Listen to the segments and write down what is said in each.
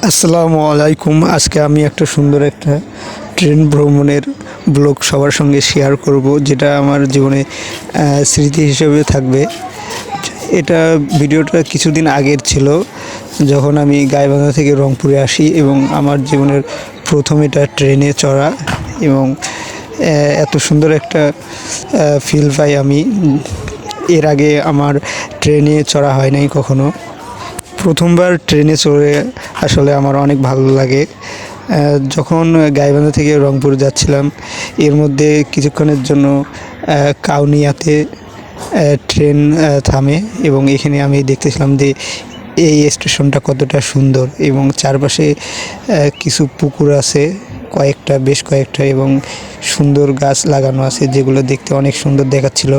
আসসালামু আলাইকুম। আজকে আমি একটা সুন্দর একটা ট্রেন ভ্রমণের ব্লগ সবার সঙ্গে শেয়ার করব, যেটা আমার জীবনে স্মৃতি হিসেবে থাকবে। এটা ভিডিওটা কিছুদিন আগের ছিল, যখন আমি গাইবান্ধা থেকে রংপুরে আসি এবং আমার জীবনের প্রথম এটা ট্রেনে চড়া। এবং এত সুন্দর একটা ফিল পাই আমি। এর আগে আমার ট্রেনে চড়া হয় নাই কখনো। প্রথমবার ট্রেনে চড়ে আসলে আমার অনেক ভালো লাগে। যখন গাইবান্ধা থেকে রংপুর যাচ্ছিলাম, এর মধ্যে কিছুক্ষণের জন্য কাউনিয়াতে ট্রেন থামে এবং এখানে আমি দেখতেছিলাম যে এই স্টেশনটা কতটা সুন্দর এবং চারপাশে কিছু পুকুর আছে, বেশ কয়েকটা, এবং সুন্দর গাছ লাগানো আছে, যেগুলো দেখতে অনেক সুন্দর দেখাচ্ছিল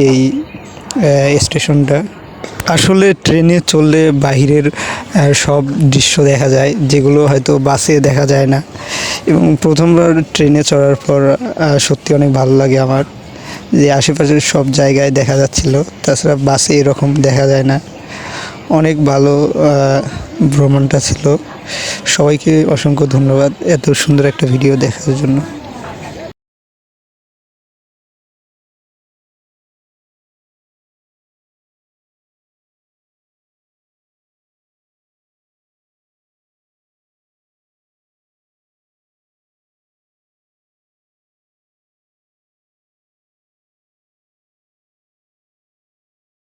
এই স্টেশনটা। আসলে ট্রেনে চললে বাহিরের সব দৃশ্য দেখা যায়, যেগুলো হয়তো বাসে দেখা যায় না। এবং প্রথমবার ট্রেনে চড়ার পর সত্যি অনেক ভালো লাগে আমার, যে আশেপাশের সব জায়গায় দেখা যাচ্ছিল। তাছাড়া বাসে এরকম দেখা যায় না। অনেক ভালো ভ্রমণটা ছিল। সবাইকে অসংখ্য ধন্যবাদ এত সুন্দর একটা ভিডিও দেখার জন্য।